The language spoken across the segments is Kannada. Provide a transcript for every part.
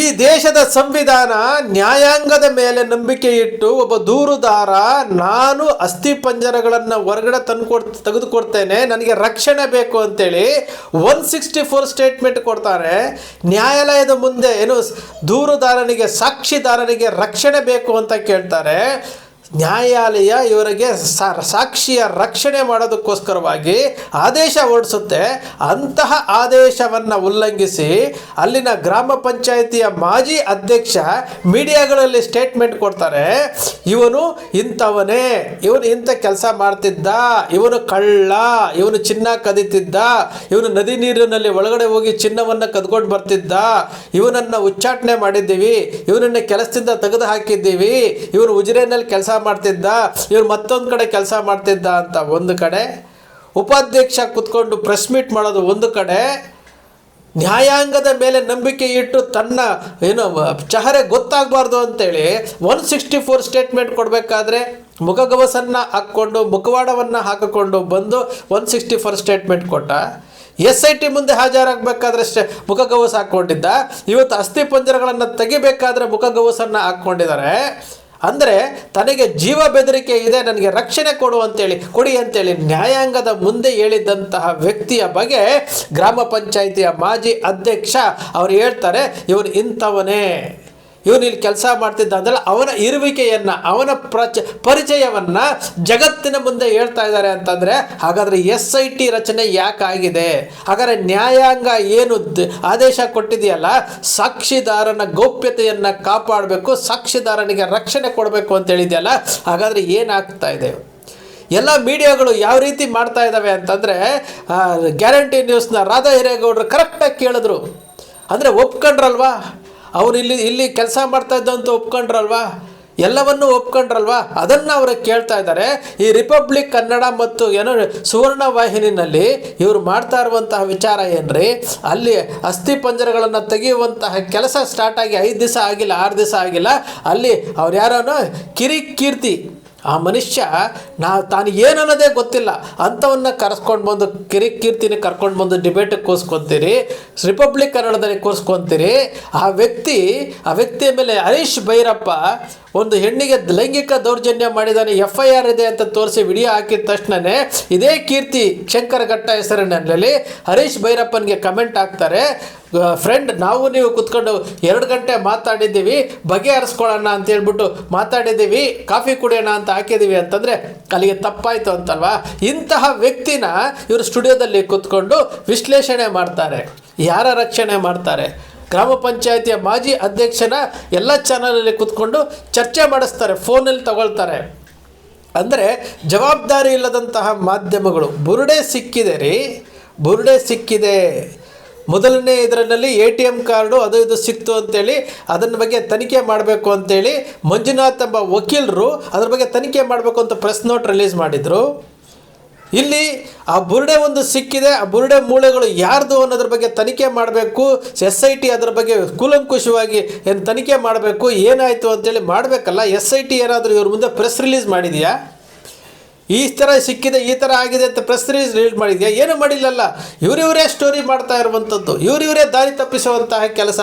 ಈ ದೇಶದ ಸಂವಿಧಾನ ನ್ಯಾಯಾಂಗದ ಮೇಲೆ ನಂಬಿಕೆ ಇಟ್ಟು ಒಬ್ಬ ದೂರುದಾರ ನಾನು ಅಸ್ಥಿಪಂಜರಗಳನ್ನು ಹೊರಗಡೆ ತೆಗೆದುಕೊಡ್ತೇನೆ, ನನಗೆ ರಕ್ಷಣೆ ಬೇಕು ಅಂತೇಳಿ 164 ಸ್ಟೇಟ್ಮೆಂಟ್ ಕೊಡ್ತಾರೆ. ನ್ಯಾಯಾಲಯದ ಮುಂದೆ ಏನು ದೂರುದಾರನಿಗೆ ಸಾಕ್ಷಿದಾರನಿಗೆ ರಕ್ಷಣೆ ಬೇಕು ಅಂತ ಕೇಳ್ತಾರೆ. ನ್ಯಾಯಾಲಯ ಇವರಿಗೆ ಸಾಕ್ಷಿಯ ರಕ್ಷಣೆ ಮಾಡೋದಕ್ಕೋಸ್ಕರವಾಗಿ ಆದೇಶ ಹೊರಡಿಸುತ್ತೆ. ಅಂತಹ ಆದೇಶವನ್ನು ಉಲ್ಲಂಘಿಸಿ ಅಲ್ಲಿನ ಗ್ರಾಮ ಪಂಚಾಯಿತಿಯ ಮಾಜಿ ಅಧ್ಯಕ್ಷ ಮೀಡಿಯಾಗಳಲ್ಲಿ ಸ್ಟೇಟ್ಮೆಂಟ್ ಕೊಡ್ತಾರೆ. ಇವನು ಇಂಥವನೇ, ಇವನು ಇಂಥ ಕೆಲಸ ಮಾಡ್ತಿದ್ದ, ಇವನು ಕಳ್ಳ, ಇವನು ಚಿನ್ನ ಕದಿತಿದ್ದ, ಇವನು ನದಿ ನೀರಿನಲ್ಲಿ ಒಳಗಡೆ ಹೋಗಿ ಚಿನ್ನವನ್ನು ಕದ್ಕೊಂಡು ಬರ್ತಿದ್ದ, ಇವನನ್ನು ಉಚ್ಚಾಟನೆ ಮಾಡಿದ್ದೀವಿ, ಇವನನ್ನು ಕೆಲಸದಿಂದ ತೆಗೆದು ಹಾಕಿದ್ದೀವಿ, ಇವನು ಉಜಿರೆನಲ್ಲಿ ಕೆಲಸ ಮಾಡ್ತಿದ್ದ, ಇವ್ರು ಮತ್ತೊಂದು ಕಡೆ ಕೆಲಸ ಮಾಡ್ತಿದ್ದ ಅಂತ ಒಂದು ಕಡೆ, ಉಪಾಧ್ಯಕ್ಷ ಕುತ್ಕೊಂಡು ಪ್ರೆಸ್ ಮೀಟ್ ಮಾಡೋದು ಒಂದು ಕಡೆ, ನ್ಯಾಯಾಂಗದ ಮೇಲೆ ನಂಬಿಕೆ ಇಟ್ಟು ತನ್ನ ಏನು ಚಹರೆ ಗೊತ್ತಾಗಬಾರ್ದು ಅಂತೇಳಿ 164 ಸ್ಟೇಟ್ಮೆಂಟ್ ಕೊಡಬೇಕಾದ್ರೆ ಮುಖಗವಸನ್ನು ಹಾಕ್ಕೊಂಡು ಮುಖವಾಡವನ್ನು ಹಾಕಿಕೊಂಡು ಬಂದು 164 ಸ್ಟೇಟ್ಮೆಂಟ್ ಕೊಟ್ಟ. SIT ಮುಂದೆ ಹಾಜರಾಗಬೇಕಾದ್ರೆ ಮುಖಗವಸ ಹಾಕ್ಕೊಂಡಿದ್ದ. ಇವತ್ತು ಅಸ್ಥಿಪಂಜರಗಳನ್ನು ತೆಗಿಬೇಕಾದ್ರೆ ಮುಖಗವಸನ್ನು ಹಾಕ್ಕೊಂಡಿದ್ದಾರೆ. ಅಂದರೆ ತನಗೆ ಜೀವ ಬೆದರಿಕೆ ಇದೆ, ನನಗೆ ರಕ್ಷಣೆ ಕೊಡಿ ಅಂತೇಳಿ ನ್ಯಾಯಾಂಗದ ಮುಂದೆ ಹೇಳಿದಂತಹ ವ್ಯಕ್ತಿಯ ಬಗ್ಗೆ ಗ್ರಾಮ ಪಂಚಾಯಿತಿಯ ಮಾಜಿ ಅಧ್ಯಕ್ಷ ಅವರು ಹೇಳ್ತಾರೆ, ಇವನು ಇಂಥವನೇ, ಇವನು ಇಲ್ಲಿ ಕೆಲಸ ಮಾಡ್ತಿದ್ದ ಅಂದರೆ ಅವನ ಇರುವಿಕೆಯನ್ನು, ಅವನ ಪರಿಚಯವನ್ನು ಜಗತ್ತಿನ ಮುಂದೆ ಹೇಳ್ತಾ ಇದ್ದಾರೆ ಅಂತಂದರೆ ಹಾಗಾದರೆ SIT ರಚನೆ ಯಾಕಾಗಿದೆ? ಹಾಗಾದರೆ ನ್ಯಾಯಾಂಗ ಏನು ಆದೇಶ ಕೊಟ್ಟಿದೆಯಲ್ಲ, ಸಾಕ್ಷಿದಾರನ ಗೌಪ್ಯತೆಯನ್ನು ಕಾಪಾಡಬೇಕು, ಸಾಕ್ಷಿದಾರನಿಗೆ ರಕ್ಷಣೆ ಕೊಡಬೇಕು ಅಂತ ಹೇಳಿದೆಯಲ್ಲ, ಹಾಗಾದರೆ ಏನಾಗ್ತಾ ಇದೆ? ಎಲ್ಲ ಮೀಡಿಯಾಗಳು ಯಾವ ರೀತಿ ಮಾಡ್ತಾ ಇದ್ದಾವೆ ಅಂತಂದರೆ, ಗ್ಯಾರಂಟಿ ನ್ಯೂಸ್ನ ರಾಧಾ ಹಿರೇಗೌಡರು ಕರೆಕ್ಟಾಗಿ ಕೇಳಿದ್ರು ಅಂದರೆ ಒಪ್ಕೊಂಡ್ರಲ್ವಾ, ಅವರು ಇಲ್ಲಿ ಕೆಲಸ ಮಾಡ್ತಾ ಇದ್ದಂತ ಒಪ್ಕೊಂಡ್ರಲ್ವಾ, ಎಲ್ಲವನ್ನೂ ಒಪ್ಕೊಂಡ್ರಲ್ವಾ, ಅದನ್ನು ಅವರು ಕೇಳ್ತಾ ಇದ್ದಾರೆ. ಈ ರಿಪಬ್ಲಿಕ್ ಕನ್ನಡ ಮತ್ತು ಏನೋ ಸುವರ್ಣ ವಾಹಿನಿನಲ್ಲಿ ಇವರು ಮಾಡ್ತಾ ಇರುವಂತಹ ವಿಚಾರ ಏನ್ರಿ, ಅಲ್ಲಿ ಅಸ್ಥಿಪಂಜರಗಳನ್ನು ತೆಗೆಯುವಂತಹ ಕೆಲಸ ಸ್ಟಾರ್ಟ್ ಆಗಿ 5 ದಿವಸ ಆಗಿಲ್ಲ, 6 ದಿವಸ ಆಗಿಲ್ಲ, ಅಲ್ಲಿ ಅವ್ರು ಯಾರೋ ಕಿರೀಟಿ ಆ ಮನುಷ್ಯ ತಾನು ಏನನ್ನೋದೇ ಗೊತ್ತಿಲ್ಲ ಅಂಥವನ್ನ ಕರೆಸ್ಕೊಂಡು ಬಂದು ಕೀರ್ತಿನ ಕರ್ಕೊಂಡು ಬಂದು ಡಿಬೇಟಿಗೆ ಕೂರಿಸ್ಕೊತೀರಿ, ರಿಪಬ್ಲಿಕ್ ಕನ್ನಡದಲ್ಲಿ ಕೂರಿಸ್ಕೊತೀರಿ. ಆ ವ್ಯಕ್ತಿಯ ಮೇಲೆ ಹರೀಶ್ ಭೈರಪ್ಪ ಒಂದು ಹೆಣ್ಣಿಗೆ ಲೈಂಗಿಕ ದೌರ್ಜನ್ಯ ಮಾಡಿದ್ದಾನೆ, FIR ಇದೆ ಅಂತ ತೋರಿಸಿ ವಿಡಿಯೋ ಹಾಕಿದ ತಕ್ಷಣವೇ ಇದೇ ಕೀರ್ತಿ ಶಂಕರಘಟ್ಟ ಹೆಸರಿನಲ್ಲಿ ಹರೀಶ್ ಭೈರಪ್ಪನಿಗೆ ಕಮೆಂಟ್ ಹಾಕ್ತಾರೆ, ಫ್ರೆಂಡ್ ನಾವು ನೀವು ಕುತ್ಕೊಂಡು 2 ಗಂಟೆ ಮಾತಾಡಿದ್ದೀವಿ, ಬಗೆಹರಿಸ್ಕೊಳ್ಳೋಣ ಅಂತ ಹೇಳ್ಬಿಟ್ಟು ಮಾತಾಡಿದ್ದೀವಿ, ಕಾಫಿ ಕುಡಿಯೋಣ ಅಂತ ಹಾಕಿದ್ದೀವಿ ಅಂತಂದರೆ ಅಲ್ಲಿಗೆ ತಪ್ಪಾಯಿತು ಅಂತಲ್ವಾ. ಇಂತಹ ವ್ಯಕ್ತಿನ ಇವರು ಸ್ಟುಡಿಯೋದಲ್ಲಿ ಕುತ್ಕೊಂಡು ವಿಶ್ಲೇಷಣೆ ಮಾಡ್ತಾರೆ. ಯಾರ ರಕ್ಷಣೆ ಮಾಡ್ತಾರೆ? ಗ್ರಾಮ ಪಂಚಾಯಿತಿಯ ಮಾಜಿ ಅಧ್ಯಕ್ಷನ ಎಲ್ಲ ಚಾನಲಲ್ಲಿ ಕೂತ್ಕೊಂಡು ಚರ್ಚೆ ಮಾಡಿಸ್ತಾರೆ, ಫೋನಲ್ಲಿ ತಗೊಳ್ತಾರೆ. ಅಂದರೆ ಜವಾಬ್ದಾರಿ ಇಲ್ಲದಂತಹ ಮಾಧ್ಯಮಗಳು. ಬುರುಡೆ ಸಿಕ್ಕಿದೆ. ಮೊದಲನೇ ಇದರಲ್ಲಿ ATM ಕಾರ್ಡು ಅದು ಇದು ಸಿಕ್ತು ಅಂತೇಳಿ ಅದನ್ನ ಬಗ್ಗೆ ತನಿಖೆ ಮಾಡಬೇಕು ಅಂತೇಳಿ ಮಂಜುನಾಥ್ ಎಂಬ ವಕೀಲರು ಅದ್ರ ಬಗ್ಗೆ ತನಿಖೆ ಮಾಡಬೇಕು ಅಂತ ಪ್ರೆಸ್ ನೋಟ್ ರಿಲೀಸ್ ಮಾಡಿದರು. ಇಲ್ಲಿ ಆ ಬುರುಡೆ ಒಂದು ಸಿಕ್ಕಿದೆ, ಆ ಬುರುಡೆ ಮೂಳೆಗಳು ಯಾರ್ದು ಅನ್ನೋದ್ರ ಬಗ್ಗೆ ತನಿಖೆ ಮಾಡಬೇಕು, SIT ಅದರ ಬಗ್ಗೆ ಕೂಲಂಕುಷವಾಗಿ ಏನು ತನಿಖೆ ಮಾಡಬೇಕು, ಏನಾಯಿತು ಅಂತೇಳಿ ಮಾಡಬೇಕಲ್ಲ. SIT ಏನಾದರೂ ಇವ್ರ ಮುಂದೆ ಪ್ರೆಸ್ ರಿಲೀಸ್ ಮಾಡಿದೆಯಾ? ಈ ಥರ ಸಿಕ್ಕಿದೆ, ಈ ಥರ ಆಗಿದೆ ಅಂತ ಪ್ರೆಸ್ ರಿಲೀಸ್ ಮಾಡಿದೆಯಾ? ಏನೂ ಮಾಡಿಲ್ಲಲ್ಲ. ಇವರೇ ಸ್ಟೋರಿ ಮಾಡ್ತಾ ಇರುವಂಥದ್ದು, ಇವರೇ ದಾರಿ ತಪ್ಪಿಸುವಂತಹ ಕೆಲಸ.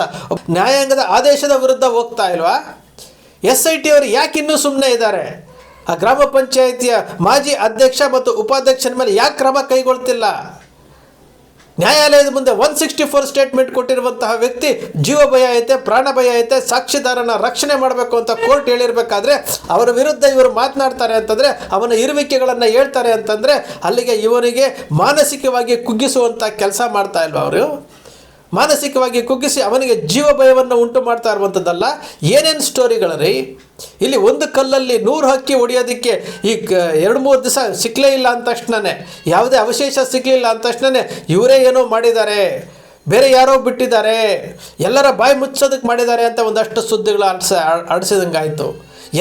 ನ್ಯಾಯಾಂಗದ ಆದೇಶದ ವಿರುದ್ಧ ಹೋಗ್ತಾ ಇಲ್ವಾ? SIT ಅವರು ಯಾಕೆ ಇನ್ನೂ ಸುಮ್ಮನೆ ಇದ್ದಾರೆ? ಆ ಗ್ರಾಮ ಪಂಚಾಯಿತಿಯ ಮಾಜಿ ಅಧ್ಯಕ್ಷ ಮತ್ತು ಉಪಾಧ್ಯಕ್ಷನ ಮೇಲೆ ಯಾಕೆ ಕ್ರಮ ಕೈಗೊಳ್ತಿಲ್ಲ? ನ್ಯಾಯಾಲಯದ ಮುಂದೆ 164 ಸ್ಟೇಟ್ಮೆಂಟ್ ಕೊಟ್ಟಿರುವಂತಹ ವ್ಯಕ್ತಿ ಜೀವ ಭಯ ಐತೆ, ಪ್ರಾಣ ಭಯ ಐತೆ, ಸಾಕ್ಷಿದಾರನ ರಕ್ಷಣೆ ಮಾಡಬೇಕು ಅಂತ ಕೋರ್ಟ್ ಹೇಳಿರಬೇಕಾದ್ರೆ ಅವರ ವಿರುದ್ಧ ಇವರು ಮಾತನಾಡ್ತಾರೆ ಅಂತಂದರೆ, ಅವನ ಇರುವಿಕೆಗಳನ್ನು ಹೇಳ್ತಾರೆ ಅಂತಂದರೆ ಅಲ್ಲಿಗೆ ಇವನಿಗೆ ಮಾನಸಿಕವಾಗಿ ಕುಗ್ಗಿಸುವಂಥ ಕೆಲಸ ಮಾಡ್ತಾ ಇಲ್ವ ಅವರು? ಮಾನಸಿಕವಾಗಿ ಕುಗ್ಗಿಸಿ ಅವನಿಗೆ ಜೀವ ಭಯವನ್ನು ಉಂಟು ಮಾಡ್ತಾ ಇರುವಂಥದ್ದಲ್ಲ. ಏನೇನು ಸ್ಟೋರಿಗಳರಿ ಇಲ್ಲಿ? ಒಂದು ಕಲ್ಲಲ್ಲಿ 100 ಹಕ್ಕಿ ಹೊಡೆಯೋದಕ್ಕೆ ಈ 2-3 ದಿವಸ ಸಿಕ್ಕಲೇ ಇಲ್ಲ ಅಂದ ತಕ್ಷಣವೇ, ಯಾವುದೇ ಅವಶೇಷ ಸಿಕ್ಕಲಿಲ್ಲ ಅಂದ ತಕ್ಷಣವೇ ಇವರೇ ಏನೋ ಮಾಡಿದ್ದಾರೆ, ಬೇರೆ ಯಾರೋ ಬಿಟ್ಟಿದ್ದಾರೆ, ಎಲ್ಲರ ಬಾಯಿ ಮುಚ್ಚೋದಕ್ಕೆ ಮಾಡಿದ್ದಾರೆ ಅಂತ ಒಂದಷ್ಟು ಸುದ್ದಿಗಳು ಆಡಿಸಿದಂಗೆ ಆಯಿತು.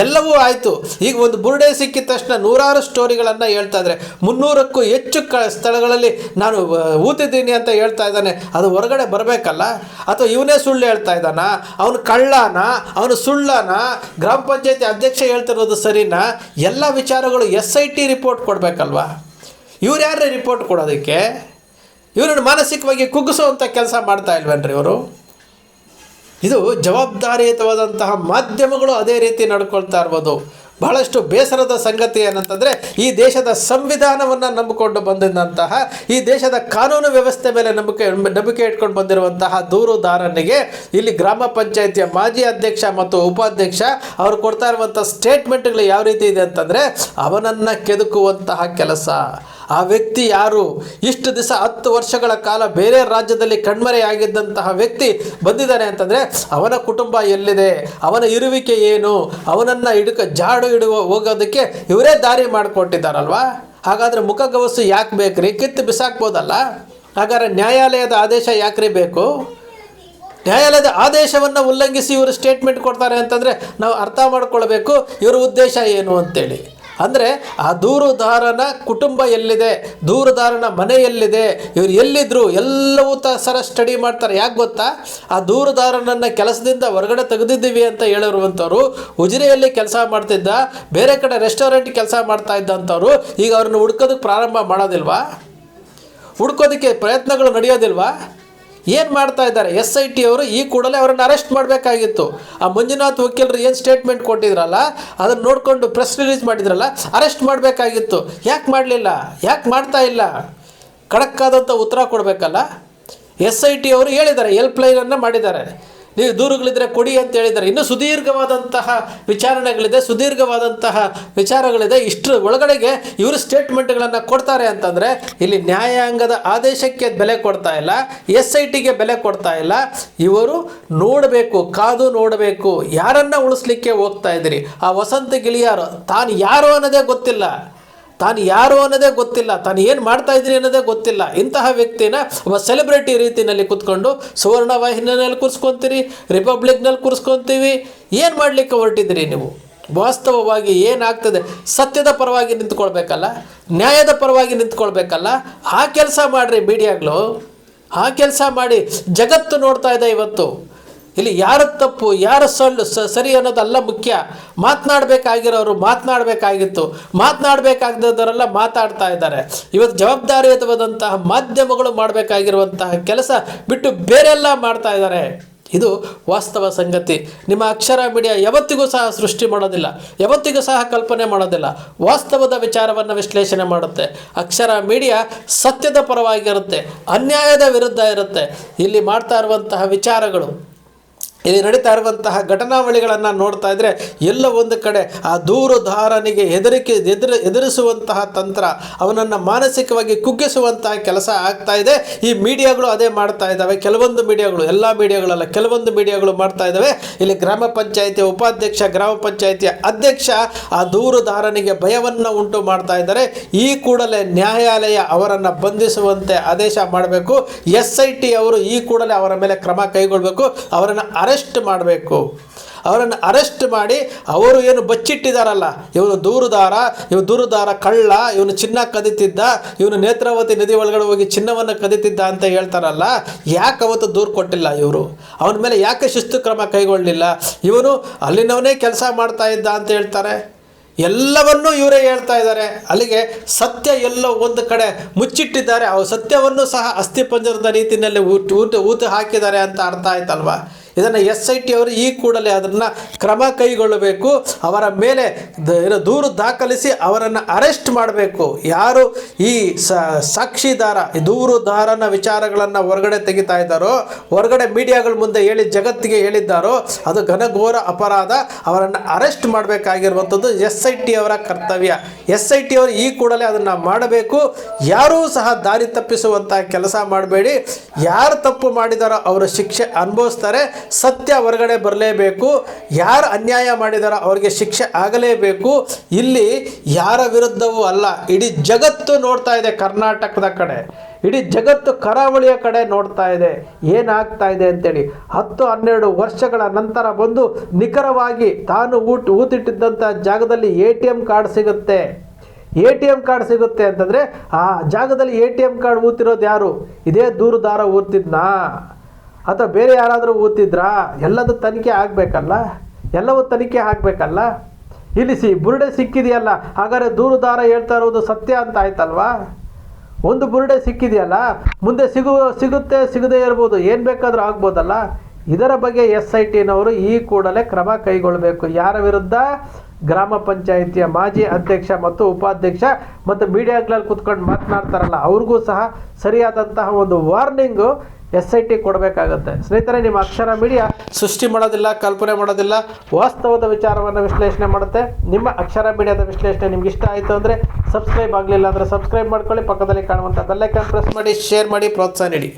ಎಲ್ಲವೂ ಆಯಿತು. ಈಗ ಒಂದು ಬುರುಡೆ ಸಿಕ್ಕಿದ ತಕ್ಷಣ 100 ಸ್ಟೋರಿಗಳನ್ನು ಹೇಳ್ತಾ ಇದ್ದಾರೆ. 300ಕ್ಕೂ ಹೆಚ್ಚು ಸ್ಥಳಗಳಲ್ಲಿ ನಾನು ಊತಿದ್ದೀನಿ ಅಂತ ಹೇಳ್ತಾ ಇದ್ದಾನೆ. ಅದು ಹೊರಗಡೆ ಬರಬೇಕಲ್ಲ. ಅಥವಾ ಇವನೇ ಸುಳ್ಳು ಹೇಳ್ತಾ ಇದ್ದಾನ? ಅವನು ಕಳ್ಳನ? ಅವನು ಸುಳ್ಳನ? ಗ್ರಾಮ ಪಂಚಾಯತಿ ಅಧ್ಯಕ್ಷ ಹೇಳ್ತಿರೋದು ಸರಿನಾ? ಎಲ್ಲ ವಿಚಾರಗಳು SIT ರಿಪೋರ್ಟ್ ಕೊಡಬೇಕಲ್ವಾ? ಇವ್ರು ಯಾರೇ ರಿಪೋರ್ಟ್ ಕೊಡೋದಕ್ಕೆ? ಇವ್ರನ್ನ ಮಾನಸಿಕವಾಗಿ ಕುಗ್ಗಿಸುವಂಥ ಕೆಲಸ ಮಾಡ್ತಾ ಇಲ್ವೇನ್ರಿ ಇವರು? ಇದು ಜವಾಬ್ದಾರಿಯುತವಾದಂತಹ ಮಾಧ್ಯಮಗಳು ಅದೇ ರೀತಿ ನಡ್ಕೊಳ್ತಾ ಇರ್ಬೋದು. ಬಹಳಷ್ಟು ಬೇಸರದ ಸಂಗತಿ ಏನಂತಂದರೆ, ಈ ದೇಶದ ಸಂವಿಧಾನವನ್ನು ನಂಬಿಕೊಂಡು ಬಂದಿದ್ದಂತಹ, ಈ ದೇಶದ ಕಾನೂನು ವ್ಯವಸ್ಥೆ ಮೇಲೆ ನಂಬಿಕೆ ಇಟ್ಕೊಂಡು ಬಂದಿರುವಂತಹ ದೂರುದಾರನಿಗೆ ಇಲ್ಲಿ ಗ್ರಾಮ ಪಂಚಾಯಿತಿಯ ಮಾಜಿ ಅಧ್ಯಕ್ಷ ಮತ್ತು ಉಪಾಧ್ಯಕ್ಷ ಅವರು ಕೊಡ್ತಾ ಇರುವಂಥ ಸ್ಟೇಟ್ಮೆಂಟ್ಗಳು ಯಾವ ರೀತಿ ಇದೆ ಅಂತಂದರೆ, ಅವನನ್ನು ಕೆದಕುವಂತಹ ಕೆಲಸ. ಆ ವ್ಯಕ್ತಿ ಯಾರು? ಇಷ್ಟು ದಿವಸ 10 ವರ್ಷಗಳ ಕಾಲ ಬೇರೆ ರಾಜ್ಯದಲ್ಲಿ ಕಣ್ಮರೆಯಾಗಿದ್ದಂತಹ ವ್ಯಕ್ತಿ ಬಂದಿದ್ದಾನೆ ಅಂತಂದರೆ, ಅವನ ಕುಟುಂಬ ಎಲ್ಲಿದೆ, ಅವನ ಇರುವಿಕೆ ಏನು, ಅವನನ್ನು ಜಾಡು ಹೋಗೋದಕ್ಕೆ ಇವರೇ ದಾರಿ ಮಾಡಿಕೊಟ್ಟಿದ್ದಾರಲ್ವಾ. ಹಾಗಾದರೆ ಮುಖಗವಸು ಯಾಕೆ ಬೇಕ್ರಿ? ಕಿತ್ತು ಬಿಸಾಕ್ಬೋದಲ್ಲ. ಹಾಗಾದರೆ ನ್ಯಾಯಾಲಯದ ಆದೇಶ ಯಾಕ್ರಿ ಬೇಕು? ನ್ಯಾಯಾಲಯದ ಆದೇಶವನ್ನು ಉಲ್ಲಂಘಿಸಿ ಇವರು ಸ್ಟೇಟ್ಮೆಂಟ್ ಕೊಡ್ತಾರೆ ಅಂತಂದರೆ ನಾವು ಅರ್ಥ ಮಾಡ್ಕೊಳ್ಬೇಕು ಇವರ ಉದ್ದೇಶ ಏನು ಅಂತೇಳಿ. ಅಂದರೆ ಆ ದೂರುದಾರನ ಕುಟುಂಬ ಎಲ್ಲಿದೆ, ದೂರುದಾರನ ಮನೆ ಎಲ್ಲಿದೆ, ಇವರು ಎಲ್ಲಿದ್ದರು ಎಲ್ಲವೂ ಸ್ಟಡಿ ಮಾಡ್ತಾರೆ. ಯಾಕೆ ಗೊತ್ತಾ? ಆ ದೂರುದಾರನನ್ನು ಕೆಲಸದಿಂದ ಹೊರಗಡೆ ತೆಗೆದಿದ್ದೀವಿ ಅಂತ ಹೇಳಿರುವಂಥವ್ರು, ಉಜಿರೆಯಲ್ಲಿ ಕೆಲಸ ಮಾಡ್ತಿದ್ದ, ಬೇರೆ ಕಡೆ ರೆಸ್ಟೋರೆಂಟ್ ಕೆಲಸ ಮಾಡ್ತಾ ಇದ್ದಂಥವ್ರು ಈಗ ಅವ್ರನ್ನ ಹುಡ್ಕೋದಕ್ಕೆ ಪ್ರಾರಂಭ ಮಾಡೋದಿಲ್ವಾ? ಹುಡ್ಕೋದಕ್ಕೆ ಪ್ರಯತ್ನಗಳು ನಡೆಯೋದಿಲ್ವಾ? ಏನು ಮಾಡ್ತಾ ಇದ್ದಾರೆ? SIT ಅವರು ಈ ಕೂಡಲೇ ಅವರನ್ನು ಅರೆಸ್ಟ್ ಮಾಡಬೇಕಾಗಿತ್ತು. ಆ ಮಂಜುನಾಥ್ ವಕೀಲರು ಏನು ಸ್ಟೇಟ್ಮೆಂಟ್ ಕೊಟ್ಟಿದ್ರಲ್ಲ, ಅದನ್ನು ನೋಡಿಕೊಂಡು ಪ್ರೆಸ್ ರಿಲೀಸ್ ಮಾಡಿದ್ರಲ್ಲ, ಅರೆಸ್ಟ್ ಮಾಡಬೇಕಾಗಿತ್ತು. ಯಾಕೆ ಮಾಡಲಿಲ್ಲ? ಯಾಕೆ ಮಾಡ್ತಾ ಇಲ್ಲ? ಖಡಕ್ಕಾದಂಥ ಉತ್ತರ ಕೊಡಬೇಕಲ್ಲ. SIT ಅವರು ಹೇಳಿದ್ದಾರೆ, ಹೆಲ್ಪ್ಲೈನನ್ನು ಮಾಡಿದ್ದಾರೆ, ನೀವು ದೂರುಗಳಿದ್ರೆ ಕೊಡಿ ಅಂತ ಹೇಳಿದ್ದಾರೆ. ಇನ್ನೂ ಸುದೀರ್ಘವಾದಂತಹ ವಿಚಾರಗಳಿದೆ. ಇಷ್ಟರ ಒಳಗಡೆಗೆ ಇವರು ಸ್ಟೇಟ್ಮೆಂಟ್ಗಳನ್ನು ಕೊಡ್ತಾರೆ ಅಂತಂದರೆ, ಇಲ್ಲಿ ನ್ಯಾಯಾಂಗದ ಆದೇಶಕ್ಕೆ ಬೆಲೆ ಕೊಡ್ತಾ ಇಲ್ಲ, SITಗೆ ಬೆಲೆ ಕೊಡ್ತಾ ಇಲ್ಲ. ಇವರು ನೋಡಬೇಕು, ಕಾದು ನೋಡಬೇಕು, ಯಾರನ್ನು ಉಳಿಸ್ಲಿಕ್ಕೆ ಹೋಗ್ತಾ ಇದ್ದೀರಿ. ಆ ವಸಂತ ಗಿಳಿಯಾರು ತಾನು ಯಾರು ಅನ್ನೋದೇ ಗೊತ್ತಿಲ್ಲ, ತಾನು ಏನು ಮಾಡ್ತಾ ಇದ್ದೀನಿ ಅನ್ನೋದೇ ಗೊತ್ತಿಲ್ಲ. ಇಂತಹ ವ್ಯಕ್ತಿನ ಒಬ್ಬ ಸೆಲೆಬ್ರಿಟಿ ರೀತಿಯಲ್ಲಿ ಕೂತ್ಕೊಂಡು ಸುವರ್ಣ ವಾಹಿನಿಯಲ್ಲಿ ಕೂರಿಸ್ಕೊತೀರಿ, ರಿಪಬ್ಲಿಕ್ನಲ್ಲಿ ಕೂರಿಸ್ಕೊತೀವಿ. ಏನು ಮಾಡಲಿಕ್ಕೆ ಹೊರಟಿದ್ದೀರಿ ನೀವು? ವಾಸ್ತವವಾಗಿ ಏನಾಗ್ತದೆ? ಸತ್ಯದ ಪರವಾಗಿ ನಿಂತ್ಕೊಳ್ಬೇಕಲ್ಲ, ನ್ಯಾಯದ ಪರವಾಗಿ ನಿಂತ್ಕೊಳ್ಬೇಕಲ್ಲ. ಆ ಕೆಲಸ ಮಾಡಿರಿ ಮೀಡಿಯಾಗಳು, ಆ ಕೆಲಸ ಮಾಡಿ. ಜಗತ್ತು ನೋಡ್ತಾ ಇದೆ ಇವತ್ತು. ಇಲ್ಲಿ ಯಾರ ತಪ್ಪು ಯಾರ ಸರಿ ಅನ್ನೋದಲ್ಲ ಮುಖ್ಯ. ಮಾತನಾಡಬೇಕಾಗಿರೋರು ಮಾತನಾಡಬೇಕಾಗಿತ್ತು, ಮಾತನಾಡಬೇಕಾಗದವರೆಲ್ಲ ಮಾತಾಡ್ತಾ ಇದ್ದಾರೆ. ಇವತ್ತು ಜವಾಬ್ದಾರಿಯುತವಾದಂತಹ ಮಾಧ್ಯಮಗಳು ಮಾಡಬೇಕಾಗಿರುವಂತಹ ಕೆಲಸ ಬಿಟ್ಟು ಬೇರೆಲ್ಲ ಮಾಡ್ತಾ ಇದ್ದಾರೆ. ಇದು ವಾಸ್ತವ ಸಂಗತಿ. ನಿಮ್ಮ ಅಕ್ಷರ ಮೀಡಿಯಾ ಯಾವತ್ತಿಗೂ ಸಹ ಸೃಷ್ಟಿ ಮಾಡೋದಿಲ್ಲ, ಯಾವತ್ತಿಗೂ ಸಹ ಕಲ್ಪನೆ ಮಾಡೋದಿಲ್ಲ, ವಾಸ್ತವದ ವಿಚಾರವನ್ನು ವಿಶ್ಲೇಷಣೆ ಮಾಡುತ್ತೆ. ಅಕ್ಷರ ಮೀಡಿಯಾ ಸತ್ಯದ ಪರವಾಗಿರುತ್ತೆ, ಅನ್ಯಾಯದ ವಿರುದ್ಧ ಇರುತ್ತೆ. ಇಲ್ಲಿ ಮಾಡ್ತಾ ಇರುವಂತಹ ವಿಚಾರಗಳು, ಇಲ್ಲಿ ನಡೀತಾ ಇರುವಂತಹ ಘಟನಾವಳಿಗಳನ್ನು ನೋಡ್ತಾ ಇದ್ದರೆ ಎಲ್ಲ ಒಂದು ಕಡೆ ಆ ದೂರುದಾರನಿಗೆ ಎದುರಿಸುವಂತಹ ತಂತ್ರ, ಅವನನ್ನು ಮಾನಸಿಕವಾಗಿ ಕುಗ್ಗಿಸುವಂತಹ ಕೆಲಸ ಆಗ್ತಾ ಇದೆ. ಈ ಮೀಡಿಯಾಗಳು ಅದೇ ಮಾಡ್ತಾ ಇದ್ದಾವೆ. ಕೆಲವೊಂದು ಮೀಡಿಯಾಗಳು, ಎಲ್ಲ ಮೀಡಿಯಾಗಳಲ್ಲ, ಕೆಲವೊಂದು ಮೀಡಿಯಾಗಳು ಮಾಡ್ತಾ ಇದ್ದಾವೆ. ಇಲ್ಲಿ ಗ್ರಾಮ ಪಂಚಾಯಿತಿಯ ಉಪಾಧ್ಯಕ್ಷ, ಗ್ರಾಮ ಪಂಚಾಯಿತಿಯ ಅಧ್ಯಕ್ಷ ಆ ದೂರುದಾರನಿಗೆ ಭಯವನ್ನು ಉಂಟು ಮಾಡ್ತಾ ಇದ್ದಾರೆ. ಈ ಕೂಡಲೇ ನ್ಯಾಯಾಲಯ ಅವರನ್ನು ಬಂಧಿಸುವಂತೆ ಆದೇಶ ಮಾಡಬೇಕು. SIT ಅವರು ಈ ಕೂಡಲೇ ಅವರ ಮೇಲೆ ಕ್ರಮ ಕೈಗೊಳ್ಳಬೇಕು, ಅವರನ್ನು ಅರೆಸ್ಟ್ ಮಾಡಬೇಕು. ಅವರನ್ನು ಅರೆಸ್ಟ್ ಮಾಡಿ ಅವರು ಏನು ಬಚ್ಚಿಟ್ಟಿದ್ದಾರಲ್ಲ, ಇವನು ದೂರುದಾರ ಕಳ್ಳ, ಇವನು ಚಿನ್ನ ಕದಿತಿದ್ದ, ಇವನು ನೇತ್ರಾವತಿ ನದಿ ಒಳಗಡೆ ಹೋಗಿ ಚಿನ್ನವನ್ನು ಕದಿತಿದ್ದ ಅಂತ ಹೇಳ್ತಾರಲ್ಲ, ಯಾಕೆ ಅವತ್ತು ದೂರು ಕೊಟ್ಟಿಲ್ಲ ಇವರು? ಅವನ ಮೇಲೆ ಯಾಕೆ ಶಿಸ್ತು ಕ್ರಮ ಕೈಗೊಳ್ಳಲಿಲ್ಲ? ಇವನು ಅಲ್ಲಿನವನೇ ಕೆಲಸ ಮಾಡ್ತಾ ಇದ್ದ ಅಂತ ಹೇಳ್ತಾರೆ. ಎಲ್ಲವನ್ನೂ ಇವರೇ ಹೇಳ್ತಾ ಇದ್ದಾರೆ. ಅಲ್ಲಿಗೆ ಸತ್ಯ ಎಲ್ಲೋ ಒಂದು ಕಡೆ ಮುಚ್ಚಿಟ್ಟಿದ್ದಾರೆ. ಆ ಸತ್ಯವನ್ನು ಸಹ ಅಸ್ಥಿಪಂಜರದ ರೀತಿಯಲ್ಲಿ ಊತು ಹಾಕಿದ್ದಾರೆ ಅಂತ ಅರ್ಥ ಆಯ್ತಲ್ವಾ? ಇದನ್ನು SIT ಅವರು ಈ ಕೂಡಲೇ ಅದನ್ನು ಕ್ರಮ ಕೈಗೊಳ್ಳಬೇಕು. ಅವರ ಮೇಲೆ ದೂರು ದಾಖಲಿಸಿ ಅವರನ್ನು ಅರೆಸ್ಟ್ ಮಾಡಬೇಕು. ಯಾರು ಈ ಸಾಕ್ಷಿದಾರ, ದೂರುದಾರನ ವಿಚಾರಗಳನ್ನು ಹೊರಗಡೆ ತೆಗಿತಾ ಇದ್ದಾರೋ, ಹೊರಗಡೆ ಮೀಡಿಯಾಗಳ ಮುಂದೆ ಹೇಳಿ ಜಗತ್ತಿಗೆ ಹೇಳಿದ್ದಾರೋ, ಅದು ಘನಘೋರ ಅಪರಾಧ. ಅವರನ್ನು ಅರೆಸ್ಟ್ ಮಾಡಬೇಕಾಗಿರುವಂಥದ್ದು SIT ಅವರ ಕರ್ತವ್ಯ. SIT ಅವರು ಈ ಕೂಡಲೇ ಅದನ್ನು ಮಾಡಬೇಕು. ಯಾರೂ ಸಹ ದಾರಿ ತಪ್ಪಿಸುವಂಥ ಕೆಲಸ ಮಾಡಬೇಡಿ. ಯಾರು ತಪ್ಪು ಮಾಡಿದಾರೋ ಅವರು ಶಿಕ್ಷೆ ಅನುಭವಿಸ್ತಾರೆ. ಸತ್ಯ ಹೊರಗಡೆ ಬರಲೇಬೇಕು. ಯಾರು ಅನ್ಯಾಯ ಮಾಡಿದಾರೋ ಅವರಿಗೆ ಶಿಕ್ಷೆ ಆಗಲೇಬೇಕು. ಇಲ್ಲಿ ಯಾರ ವಿರುದ್ಧವೂ ಅಲ್ಲ, ಇಡೀ ಜಗತ್ತು ನೋಡ್ತಾ ಇದೆ ಕರ್ನಾಟಕದ ಕಡೆ, ಇಡೀ ಜಗತ್ತು ಕರಾವಳಿಯ ಕಡೆ ನೋಡ್ತಾ ಇದೆ ಏನಾಗ್ತಾ ಇದೆ ಅಂತೇಳಿ. 10-12 ವರ್ಷಗಳ ನಂತರ ಬಂದು ನಿಖರವಾಗಿ ತಾನು ಊತಿಟ್ಟಿದ್ದಂಥ ಜಾಗದಲ್ಲಿ ATM ಕಾರ್ಡ್ ಸಿಗುತ್ತೆ. ATM ಕಾರ್ಡ್ ಸಿಗುತ್ತೆ ಅಂತಂದರೆ ಆ ಜಾಗದಲ್ಲಿ ATM ಕಾರ್ಡ್ ಊತಿರೋದು ಯಾರು? ಇದೇ ದೂರುದಾರ ಊತಿದ್ನಾ ಅಥವಾ ಬೇರೆ ಯಾರಾದರೂ ಊತಿದ್ರಾ? ಎಲ್ಲದೂ ತನಿಖೆ ಆಗಬೇಕಲ್ಲ, ಎಲ್ಲವೂ ತನಿಖೆ ಆಗಬೇಕಲ್ಲ. ಇಲ್ಲಿ ಬುರುಡೆ ಸಿಕ್ಕಿದೆಯಲ್ಲ, ಹಾಗಾದರೆ ದೂರುದಾರ ಹೇಳ್ತಾ ಇರೋದು ಸತ್ಯ ಅಂತ ಆಯ್ತಲ್ವಾ? ಒಂದು ಬುರುಡೆ ಸಿಕ್ಕಿದೆಯಲ್ಲ, ಮುಂದೆ ಸಿಗುತ್ತೆ, ಸಿಗದೇ ಇರ್ಬೋದು, ಏನು ಬೇಕಾದರೂ ಆಗ್ಬೋದಲ್ಲ. ಇದರ ಬಗ್ಗೆ SITನವರು ಈ ಕೂಡಲೇ ಕ್ರಮ ಕೈಗೊಳ್ಳಬೇಕು. ಯಾರ ವಿರುದ್ಧ? ಗ್ರಾಮ ಪಂಚಾಯಿತಿಯ ಮಾಜಿ ಅಧ್ಯಕ್ಷ ಮತ್ತು ಉಪಾಧ್ಯಕ್ಷ ಮತ್ತು ಮೀಡಿಯಾಗಳಲ್ಲಿ ಕೂತ್ಕೊಂಡು ಮಾತನಾಡ್ತಾರಲ್ಲ ಅವ್ರಿಗೂ ಸಹ ಸರಿಯಾದಂತಹ ಒಂದು ವಾರ್ನಿಂಗು SIT ಕೊಡಬೇಕಾಗತ್ತೆ. ಸ್ನೇಹಿತರೆ, ನಿಮ್ಮ ಅಕ್ಷರ ಮೀಡಿಯಾ ಸೃಷ್ಟಿ ಮಾಡೋದಿಲ್ಲ, ಕಲ್ಪನೆ ಮಾಡೋದಿಲ್ಲ, ವಾಸ್ತವದ ವಿಚಾರವನ್ನು ವಿಶ್ಲೇಷಣೆ ಮಾಡುತ್ತೆ. ನಿಮ್ಮ ಅಕ್ಷರ ಮೀಡಿಯಾದ ವಿಶ್ಲೇಷಣೆ ನಿಮ್ಗೆ ಇಷ್ಟ ಆಯಿತು ಅಂದರೆ ಸಬ್ಸ್ಕ್ರೈಬ್ ಆಗಲಿಲ್ಲ ಅಂದರೆ ಸಬ್ಸ್ಕ್ರೈಬ್ ಮಾಡ್ಕೊಳ್ಳಿ, ಪಕ್ಕದಲ್ಲಿ ಕಾಣುವಂಥ ಬೆಲ್ ಐಕಾನ್ ಪ್ರೆಸ್ ಮಾಡಿ, ಶೇರ್ ಮಾಡಿ, ಪ್ರೋತ್ಸಾಹ ನೀಡಿ.